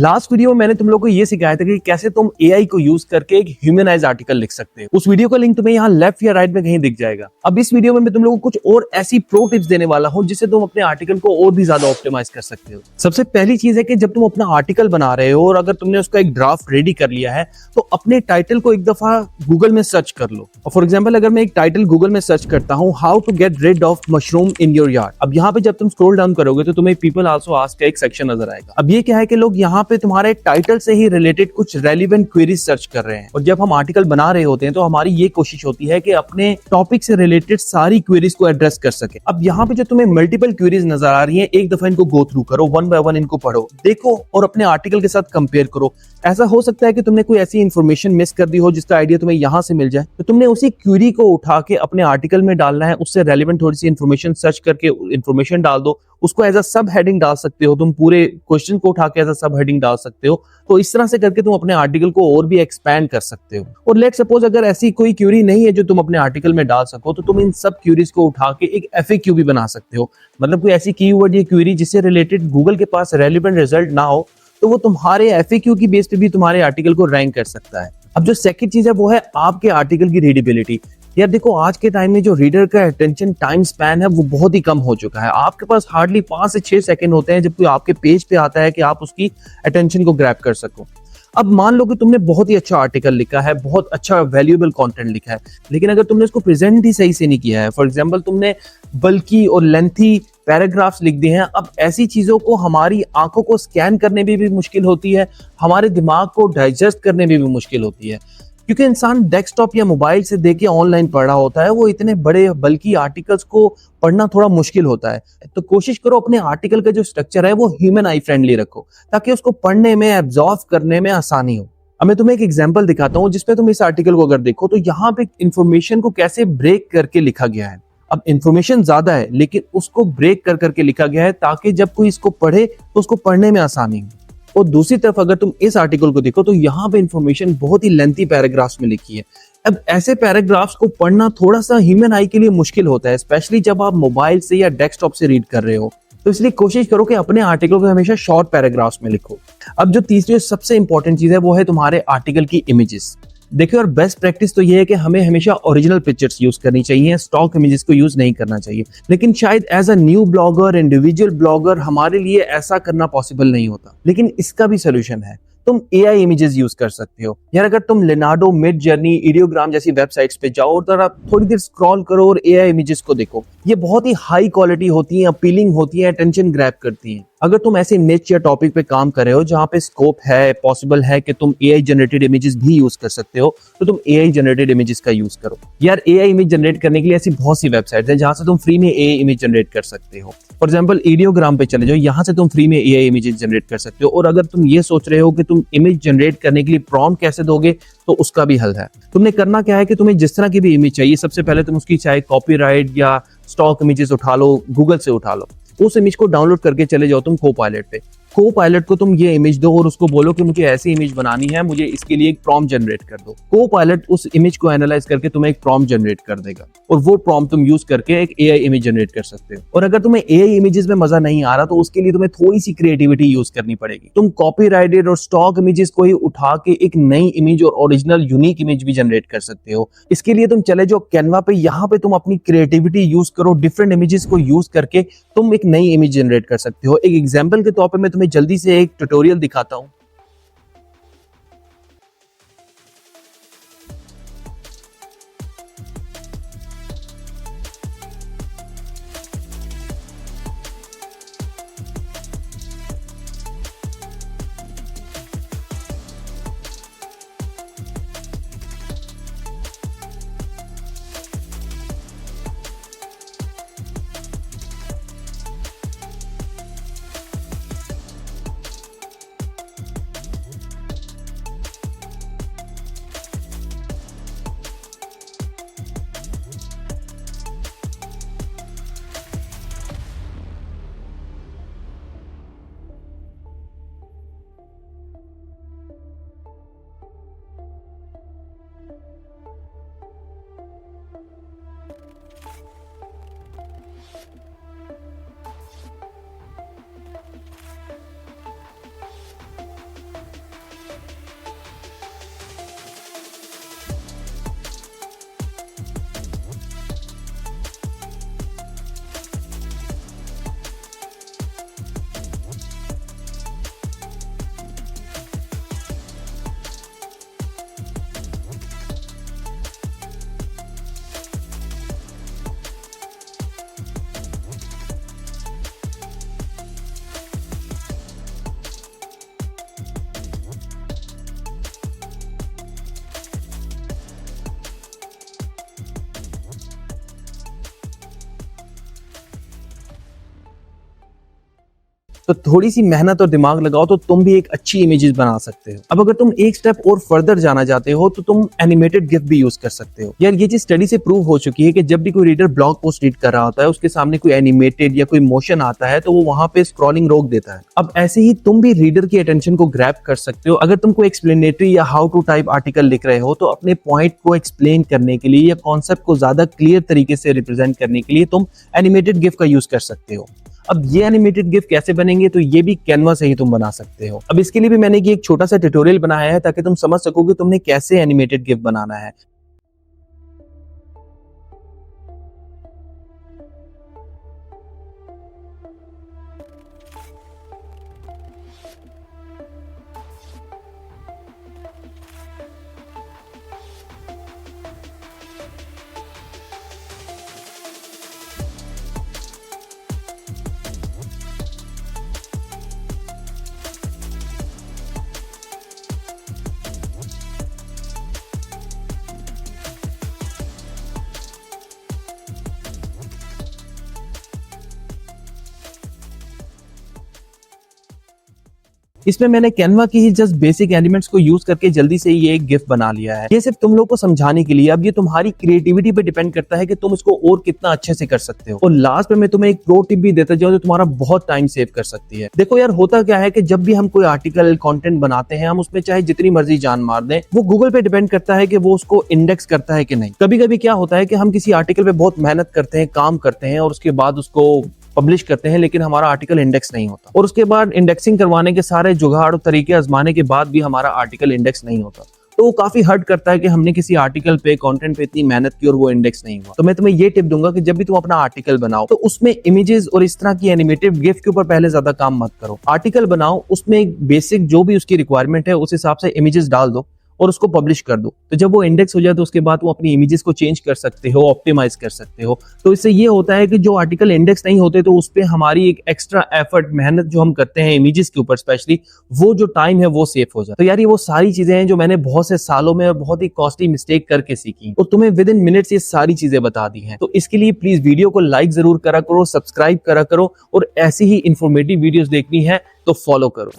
Last video में मैंने तुम लोग को ये सिखाया था कि कैसे तुम एआई को यूज करके एक ह्यूमनाइज आर्टिकल लिख सकते हो। उस वीडियो का लिंक तुम्हें यहाँ लेफ्ट या राइट में कहीं दिख जाएगा। अब इस वीडियो में मैं तुम लोगों को कुछ और ऐसी प्रो टिप्स देने वाला हूँ जिससे तुम अपने आर्टिकल को और भी ज्यादा ऑप्टिमाइज कर सकते हो। सबसे पहली चीज है कि जब तुम अपना आर्टिकल बना रहे हो और अगर तुमने उसका एक ड्राफ्ट रेडी कर लिया है तो अपने टाइटल को एक दफा गूगल में सर्च कर लो। फॉर एग्जाम्पल अगर मैं एक टाइटल गूगल में सर्च करता हूँ, how to get rid of mushroom in your yard. अब यहाँ पे जब तुम स्क्रॉल डाउन करोगे तो तुम्हें पीपल आल्सो आस्क का एक सेक्शन नजर आएगा। अब ये क्या है कि लोग यहाँ पे तुम्हारे टाइटल से ही रिलेटेड कुछ रेलिवेंट क्वेरीज सर्च कर रहे हैं। और जब हम आर्टिकल बना रहे होते हैं तो हमारी ये कोशिश होती है कि अपने टॉपिक से रिलेटेड सारी क्वेरीज को एड्रेस कर सके। अब यहाँ पे जो तुम्हें मल्टीपल क्वेरीज नजर आ रही हैं, एक दफा इनको गो थ्रू करो, वन बाय वन इनको पढ़ो, देखो और अपने आर्टिकल के साथ कंपेयर करो। ऐसा हो सकता है कि तुमने कोई ऐसी इंफॉर्मेशन मिस कर दी हो जिसका आइडिया तुम्हें यहाँ से मिल जाए, तो तुमने उसी क्वेरी को उठा के अपने आर्टिकल में डालना है। उससे रेलिवेंट थोड़ी सी इंफॉर्मेशन सर्च करके इंफॉर्मेशन डाल दो, उसको एज अ सब हेडिंग डाल सकते हो। तुम पूरे क्वेश्चन को उठा के एज अ सब हेडिंग डाल सकते हो। तो इस तरह से करके तुम अपने आर्टिकल को और भी एक्सपैंड कर सकते हो। और लेट सपोज अगर ऐसी कोई क्वेरी नहीं है जो तुम अपने आर्टिकल में डाल सको, तो तुम इन सब क्वेरीज को उठा के एक एफएक्यू भी बना सकते हो। मतलब कोई ऐसी कीवर्ड या क्वेरी जिससे रिलेटेड गूगल के पास रेलिवेंट रिजल्ट ना हो, तो वो तुम्हारे एफएक्यू की बेस पे भी तुम्हारे आर्टिकल को रैंक कर सकता है। अब जो सेकंड चीज है वो है आपके आर्टिकल की रीडेबिलिटी। यार देखो, आज के टाइम में जो रीडर का अटेंशन टाइम स्पैन है वो बहुत ही कम हो चुका है। आपके पास हार्डली 5 से 6 सेकंड होते हैं जब कोई आपके पेज पे आता है कि आप उसकी अटेंशन को ग्रैब कर सको। अब मान लो कि तुमने बहुत ही अच्छा आर्टिकल लिखा है, बहुत अच्छा वैल्यूएबल कंटेंट लिखा है, लेकिन अगर तुमने उसको प्रेजेंट ही सही से नहीं किया है, फॉर एग्जांपल तुमने बल्कि और लेंथी पैराग्राफ्स लिख दिए हैं। अब ऐसी चीजों को हमारी आंखों को स्कैन करने में भी मुश्किल होती है, हमारे दिमाग को डाइजेस्ट करने में भी मुश्किल होती है, क्योंकि इंसान डेस्कटॉप या मोबाइल से देख के ऑनलाइन पढ़ रहा होता है। वो इतने बड़े बल्कि आर्टिकल्स को पढ़ना थोड़ा मुश्किल होता है। तो कोशिश करो अपने आर्टिकल का जो स्ट्रक्चर है वो ह्यूमन आई फ्रेंडली रखो, ताकि उसको पढ़ने में, एब्जॉर्व करने में आसानी हो। अब मैं तुम्हें एक एग्जांपल दिखाता हूँ जिसपे तुम इस आर्टिकल को अगर देखो तो यहाँ पे इंफॉर्मेशन को कैसे ब्रेक करके लिखा गया है। अब इंफॉर्मेशन ज्यादा है लेकिन उसको ब्रेक कर करके लिखा गया है ताकि जब कोई इसको पढ़े तो उसको पढ़ने में आसानी हो। और दूसरी तरफ अगर तुम इस आर्टिकल को देखो तो यहाँ पे इंफॉर्मेशन बहुत ही लेंथी पैराग्राफ्स में लिखी है। अब ऐसे पैराग्राफ्स को पढ़ना थोड़ा सा ह्यूमन आई के लिए मुश्किल होता है, स्पेशली जब आप मोबाइल से या डेस्कटॉप से रीड कर रहे हो। तो इसलिए कोशिश करो कि अपने आर्टिकल को हमेशा शॉर्ट पैराग्राफ्स में लिखो। अब जो तीसरी सबसे इंपॉर्टेंट चीज है वो है तुम्हारे आर्टिकल की इमेजेस। देखिए, और बेस्ट प्रैक्टिस तो ये है कि हमें हमेशा ओरिजिनल पिक्चर्स यूज करनी चाहिए, स्टॉक इमेजेस को यूज नहीं करना चाहिए। लेकिन शायद as a new blogger, individual blogger, हमारे लिए ऐसा करना पॉसिबल नहीं होता। लेकिन इसका भी सोल्यूशन है, तुम एआई इमेजेस यूज कर सकते हो। यार अगर तुम लेनार्डो, मिड जर्नी, इडियोग्राम जैसी वेबसाइट्स पे जाओ और जरा थोड़ी देर स्क्रॉल करो और एआई इमेजेस को देखो, ये बहुत ही हाई क्वालिटी होती है, अपीलिंग होती है, अटेंशन ग्रैब करती है। अगर तुम ऐसे निच या टॉपिक पे काम कर रहे हो जहाँ पे स्कोप है, पॉसिबल है कि तुम एआई जनरेटेड इमेजेस भी यूज कर सकते हो, तो तुम एआई जनरेटेड इमेजेस का यूज करो। यार एआई इमेज जनरेट करने के लिए ऐसी बहुत सी वेबसाइट्स हैं जहाँ से तुम फ्री में एआई इमेज जनरेट कर सकते हो। फॉर एग्जाम्पल इडियोग्राम पे चले जाओ, यहाँ से तुम फ्री में एआई इमेजेस जनरेट कर सकते हो। और अगर तुम ये सोच रहे हो कि तुम इमेज जनरेट करने के लिए प्रॉम्प्ट कैसे दोगे, तो उसका भी हल है। तुमने करना क्या है कि तुम्हें जिस तरह की भी इमेज चाहिए, सबसे पहले तुम उसकी चाहे कॉपीराइट या स्टॉक इमेजेस उठा लो, गूगल से उठा लो, उस इमेज को डाउनलोड करके चले जाओ तुम कोपायलट पे। कोपायलट को तुम ये इमेज दो और उसको बोलो कि मुझे ऐसी इमेज बनानी है, मुझे इसके लिए एक प्रॉम्प्ट जनरेट कर दो। कोपायलट उस इमेज को एनालाइज करके तुम्हें एक प्रॉम्प्ट जनरेट कर देगा और वो प्रॉम्प्ट तुम यूज करके एक एआई इमेज जनरेट कर सकते हो। और अगर तुम्हें एआई इमेजेस में मजा नहीं आ रहा तो उसके लिए तुम्हें थोड़ी सी क्रिएटिविटी यूज करनी पड़ेगी। तुम कॉपीराइटेड और स्टॉक इमेजेस को ही उठा के एक नई इमेज और ओरिजिनल यूनिक इमेज भी जनरेट कर सकते हो। इसके लिए तुम चले जाओ कैनवा पे, यहाँ पे तुम अपनी क्रिएटिविटी यूज करो, डिफरेंट इमेजेस को यूज करके तुम एक नई इमेज जनरेट कर सकते हो। एक एग्जांपल के तौर पे मैं तुम्हें जल्दी से एक ट्यूटोरियल दिखाता हूं। तो थोड़ी सी मेहनत और दिमाग लगाओ तो तुम भी एक अच्छी इमेजेस बना सकते हो। अब अगर तुम एक स्टेप और फर्दर जाना चाहते हो तो तुम एनिमेटेड गिफ भी यूज कर सकते हो। यार ये चीज स्टडी से प्रूव हो चुकी है कि जब भी कोई रीडर ब्लॉग पोस्ट रीड कर रहा होता है, उसके सामने कोई एनिमेटेड या कोई मोशन आता है तो वो वहां पे स्क्रॉलिंग रोक देता है। अब ऐसे ही तुम भी रीडर की अटेंशन को ग्रैब कर सकते हो। अगर तुम कोई एक्सप्लेनेटरी या हाउ टू टाइप आर्टिकल लिख रहे हो तो अपने पॉइंट को एक्सप्लेन करने के लिए या कॉन्सेप्ट को ज्यादा क्लियर तरीके से रिप्रेजेंट करने के लिए तुम एनिमेटेड गिफ का यूज कर सकते हो। अब ये एनिमेटेड गिफ कैसे बनेंगे, तो ये भी कैनवा से ही तुम बना सकते हो। अब इसके लिए भी मैंने एक छोटा सा ट्यूटोरियल बनाया है ताकि तुम समझ सको कि तुमने कैसे एनिमेटेड गिफ बनाना है। इसमें मैंने कैनवा की ही जस्ट बेसिक एलिमेंट्स को यूज करके जल्दी से ये एक गिफ्ट बना लिया है। ये सिर्फ तुम लोग को समझाने के लिए। अब ये तुम्हारी क्रिएटिविटी पे डिपेंड करता है कि तुम इसको और कितना अच्छे से कर सकते हो। और लास्ट में मैं तुम्हें एक प्रो टिप भी देता जाऊं जो तुम्हारा बहुत टाइम सेव कर सकती है। देखो यार, होता क्या है कि जब भी हम कोई आर्टिकल कंटेंट बनाते हैं, हम उसमें चाहे जितनी मर्जी जान मार दें, वो गूगल पे डिपेंड करता है कि वो उसको इंडेक्स करता है कि नहीं। कभी कभी क्या होता है कि हम किसी आर्टिकल पे बहुत मेहनत करते हैं, काम करते हैं और उसके बाद उसको पब्लिश करते हैं, लेकिन हमारा आर्टिकल इंडेक्स नहीं होता। और उसके बाद इंडेक्सिंग करवाने के सारे जुगाड़ और तरीके आजमाने के बाद भी हमारा आर्टिकल इंडेक्स नहीं होता। तो वो काफी हर्ट करता है कि हमने किसी आर्टिकल पे, कंटेंट पे इतनी मेहनत की और वो इंडेक्स नहीं हुआ। तो मैं तुम्हें ये टिप दूंगा कि जब भी तुम अपना आर्टिकल बनाओ तो उसमें इमेजेस और इस तरह की एनिमेटेड गिफ के ऊपर पहले ज्यादा काम मत करो। आर्टिकल बनाओ, उसमें एक बेसिक जो भी उसकी रिक्वायरमेंट है उस हिसाब से इमेजेस डाल दो और उसको पब्लिश कर दो। तो जब वो इंडेक्स हो जाए तो उसके बाद वो अपनी इमेजेस को चेंज कर सकते हो, ऑप्टिमाइज कर सकते हो। तो इससे ये होता है कि जो आर्टिकल इंडेक्स नहीं होते तो उस पर हमारी एक एक्स्ट्रा एफर्ट, मेहनत जो हम करते हैं इमेजेस के ऊपर स्पेशली, वो जो टाइम है वो सेव हो जाए। तो यार ये वो सारी चीजें हैं जो मैंने बहुत से सालों में और बहुत ही कॉस्टली मिस्टेक करके सीखी और तुम्हें विद इन मिनट्स ये सारी चीजें बता दी हैं। तो इसके लिए प्लीज वीडियो को लाइक जरूर करा करो, सब्सक्राइब करा करो और ऐसी ही इंफॉर्मेटिव वीडियोस देखनी है तो फॉलो करो।